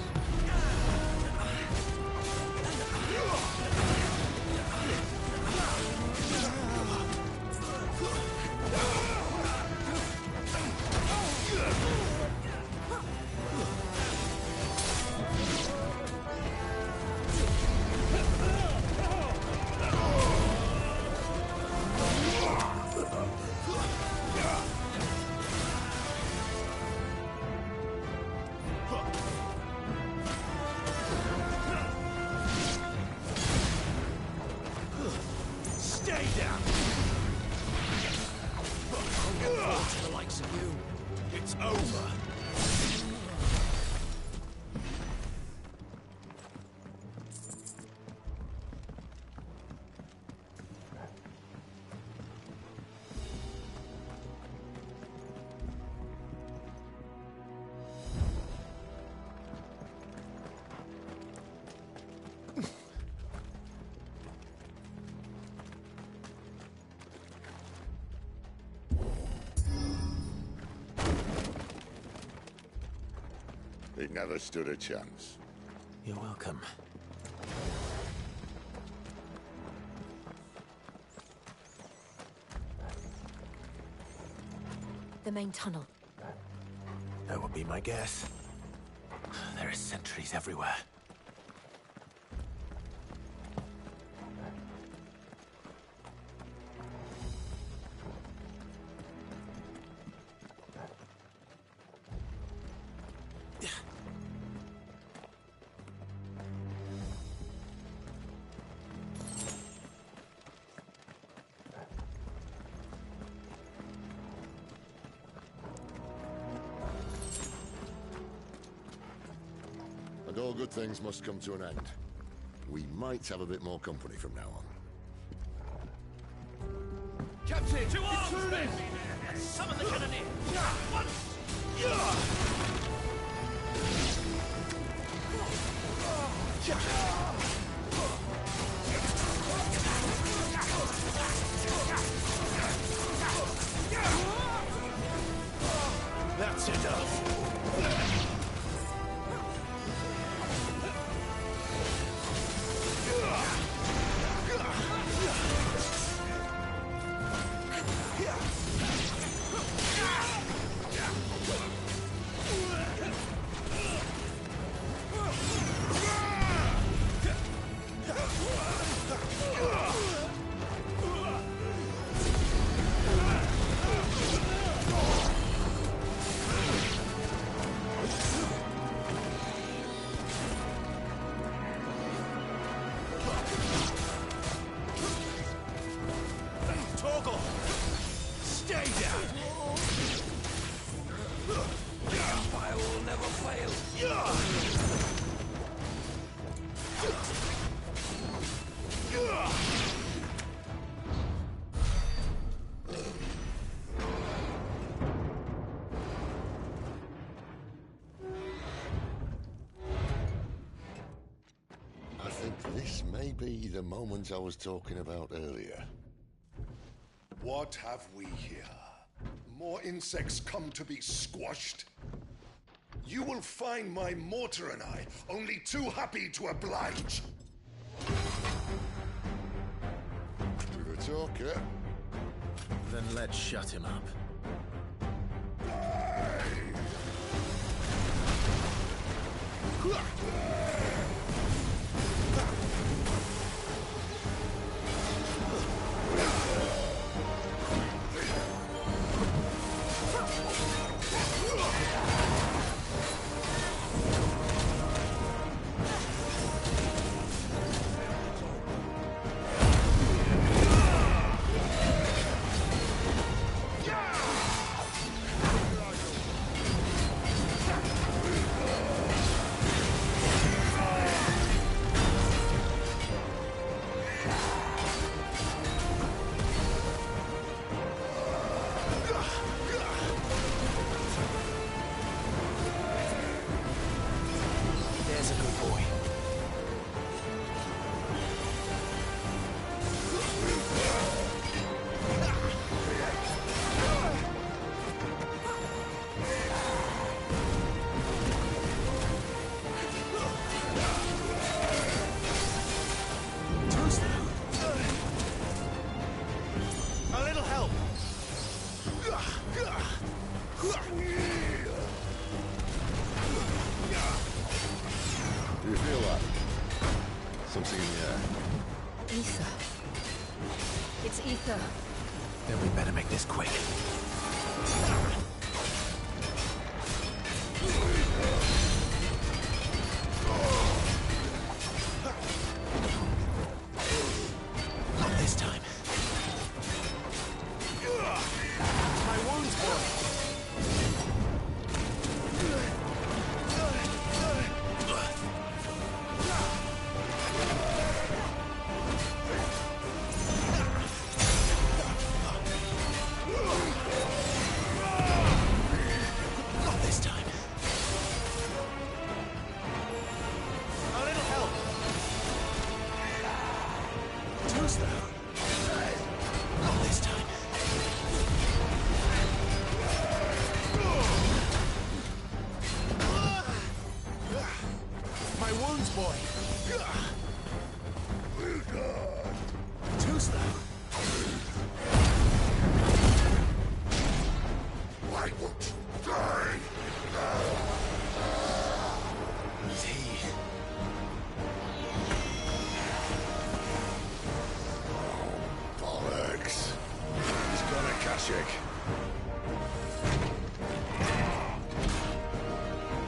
Stay down! To the likes of you, it's over.
It never stood a chance.
You're welcome.
The main tunnel.
That would be my guess. There are sentries everywhere.
And all good things must come to an end. We might have a bit more company from now on.
Captain! To arms, men! And summon the cannoneer! Once!
That's enough.
be the moment I was talking about earlier.
What have we here? More insects come to be squashed? You will find my mortar and I only too happy to oblige.
To the talker.
Then let's shut him up.
Do you feel that? Something in the air.
Ether. It's ether.
Then we better make this quick. Not this time. My wounds, boy.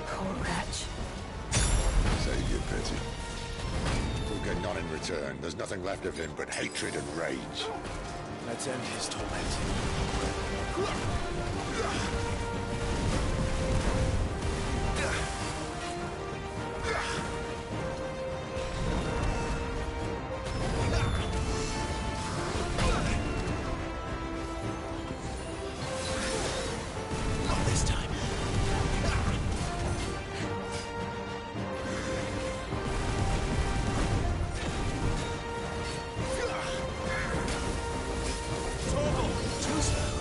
Poor wretch.
Save your pity. We'll get none in return. There's nothing left of him but hatred and rage.
Let's end his torment. Not this time. Too slow.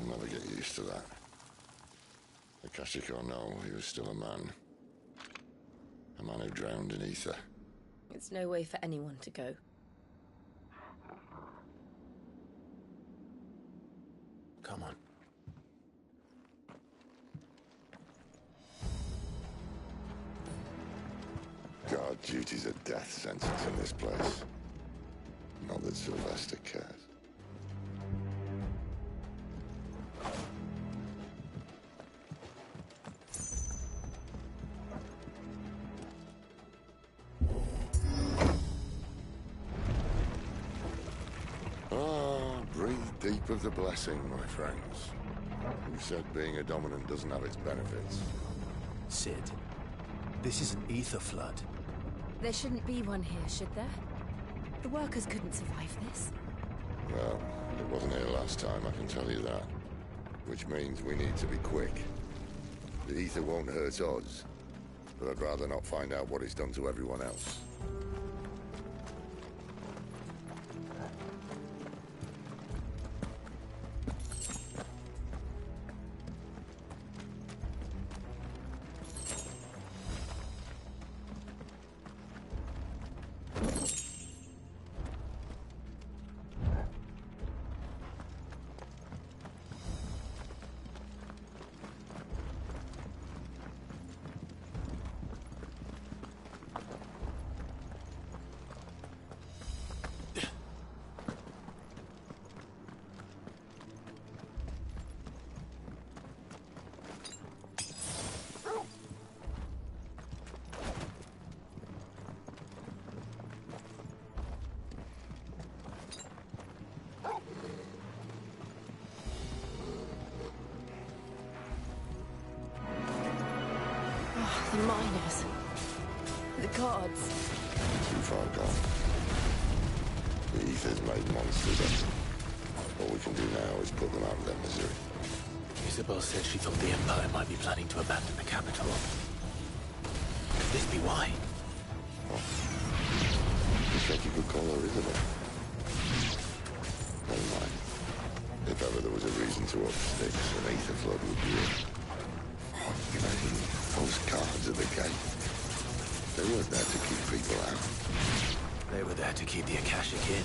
I'll never get used to that. Akashic or no, he was still a man. A man who drowned in ether.
It's no way for anyone to go.
Come on.
Guard duty's a death sentence in this place. Not that Sylvester cares. Breathe deep of the blessing, my friends. Who said being a dominant doesn't have its benefits?
Sid, this is an ether flood.
There shouldn't be one here, should there? The workers couldn't survive this.
Well, it wasn't here last time, I can tell you that. Which means we need to be quick. The ether won't hurt us, but I'd rather not find out what it's done to everyone else.
The miners. The gods.
Too far gone. The ether's made monsters of them. All we can do now is put them out of their misery.
Isabel said she thought the Empire might be planning to abandon the capital. Could this be why?
It's like you could call her Isabel. Never mind. If ever there was a reason to up sticks, an ether flood would be it. Imagine those guards at the gate. They weren't there to keep people out.
They were there to keep the Akashic in.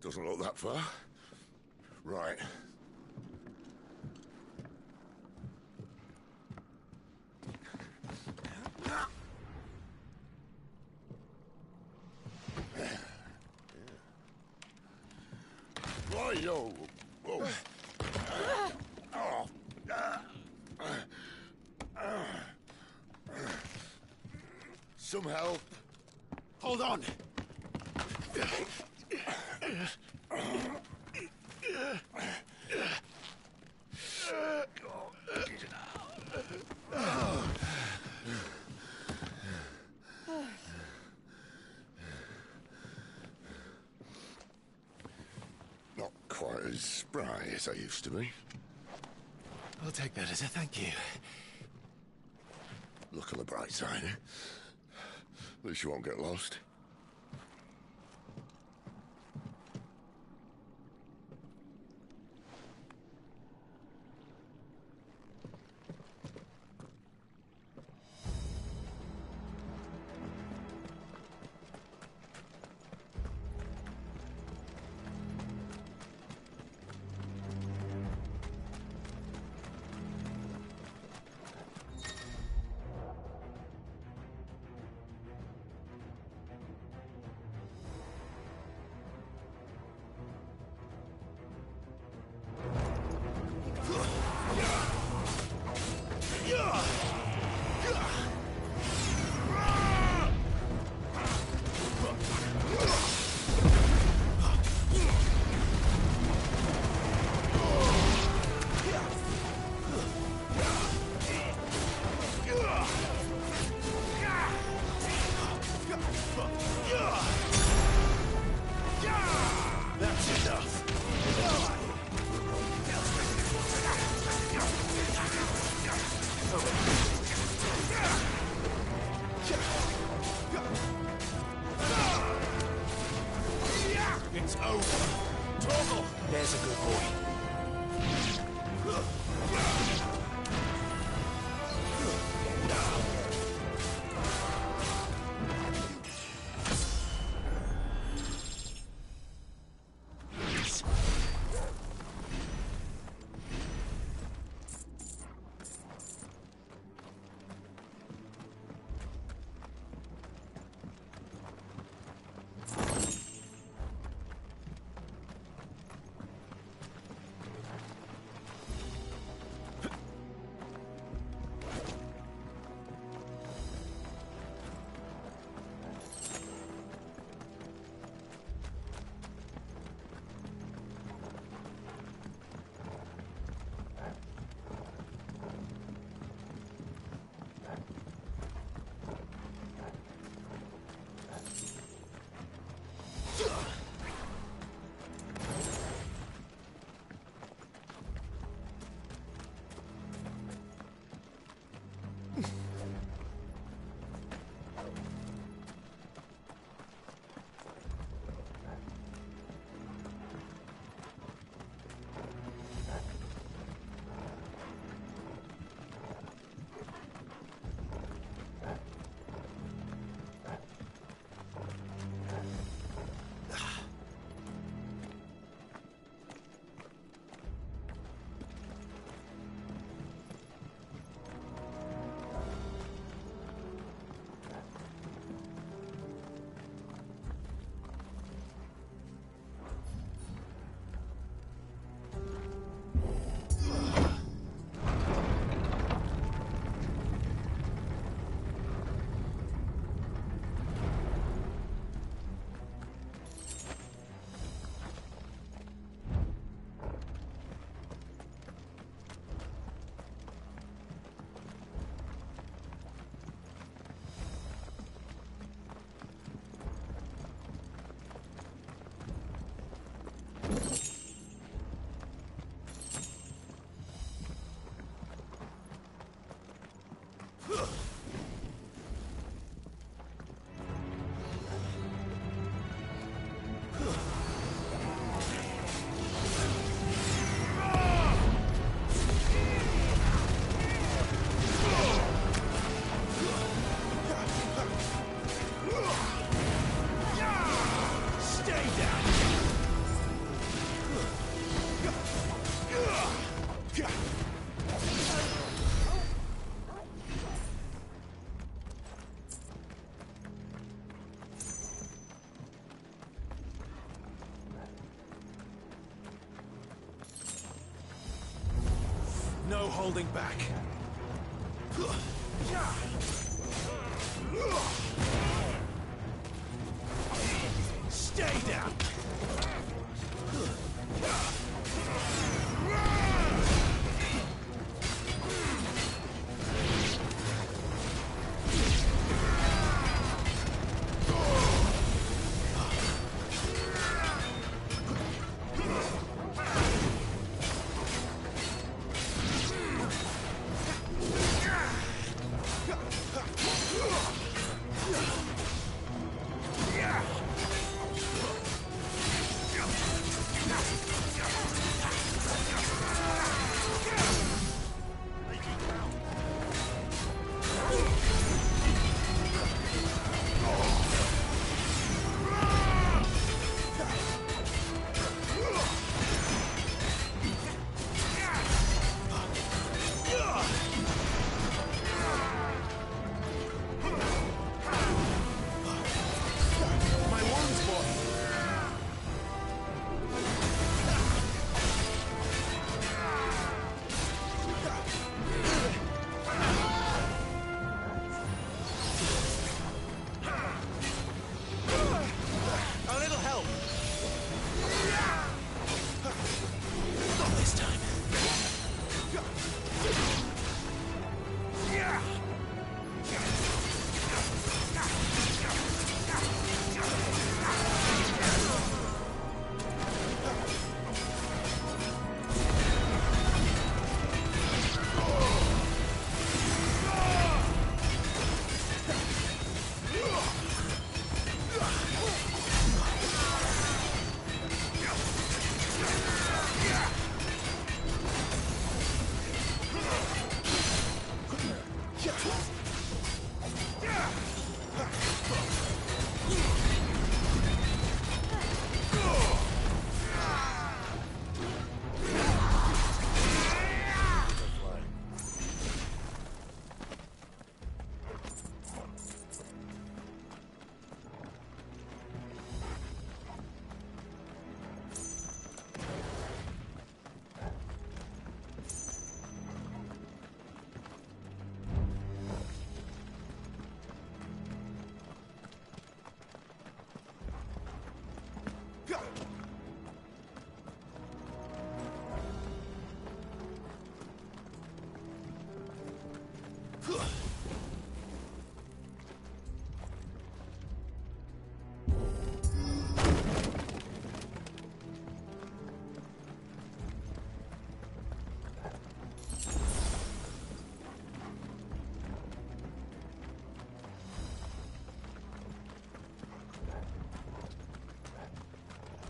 Doesn't look that far. Right. Right-yo. Whoa. Some help.
Hold on.
Not quite as spry as I used to be.
I'll take that as a thank you.
Look on the bright side, eh? At least you won't get lost.
That's enough. It's over. Torgal!
There's a good boy.
holding back. Stay down!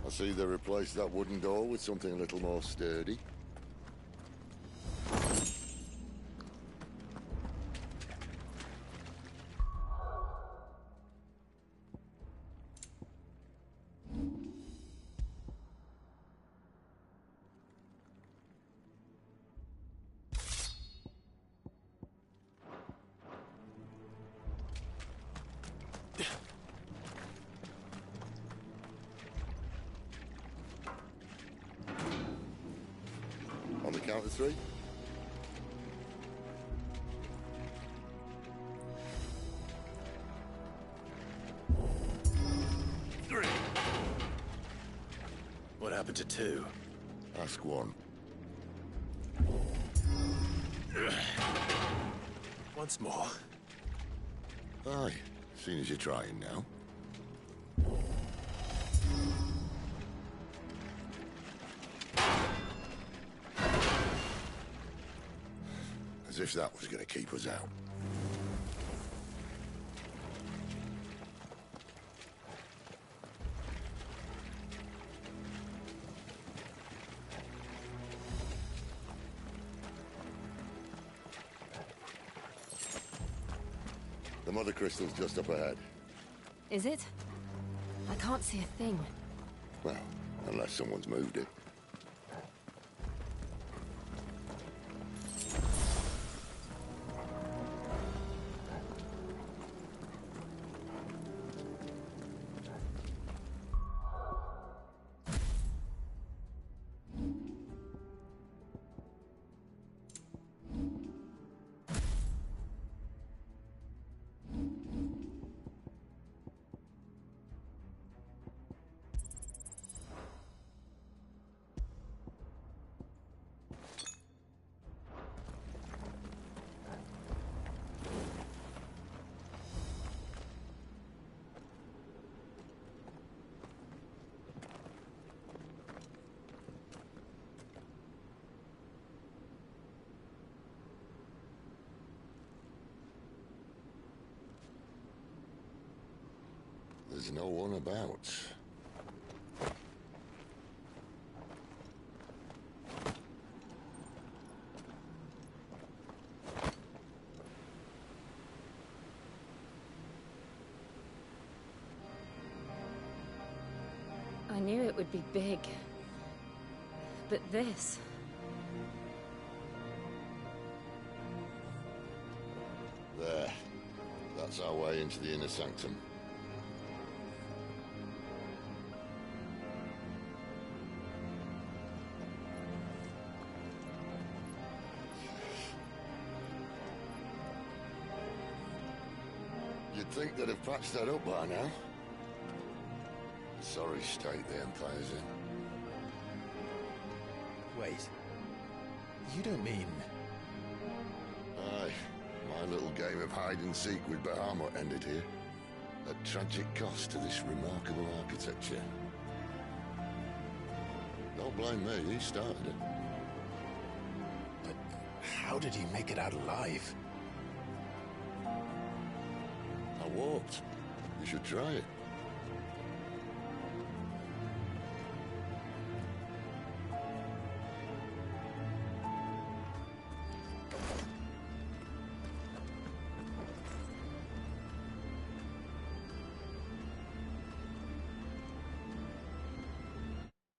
I see they replaced that wooden door with something a little more sturdy. On the count of three.
Three.
What happened to two?
Ask one.
Once more.
Aye, seeing as you're trying now. As if that was going to keep us out. The mother crystal's just up ahead.
Is it? I can't see a thing.
Well, unless someone's moved it. there's no one about.
I knew it would be big. But this...
There. That's our way into the inner sanctum. You'd think they'd have patched that up by now. Sorry state the Empire's in.
Wait. You don't mean...
Aye. My little game of hide-and-seek with Bahamut ended here. At tragic cost to this remarkable architecture. Don't blame me, he started it.
But how did he make it out alive?
I walked. You should try it.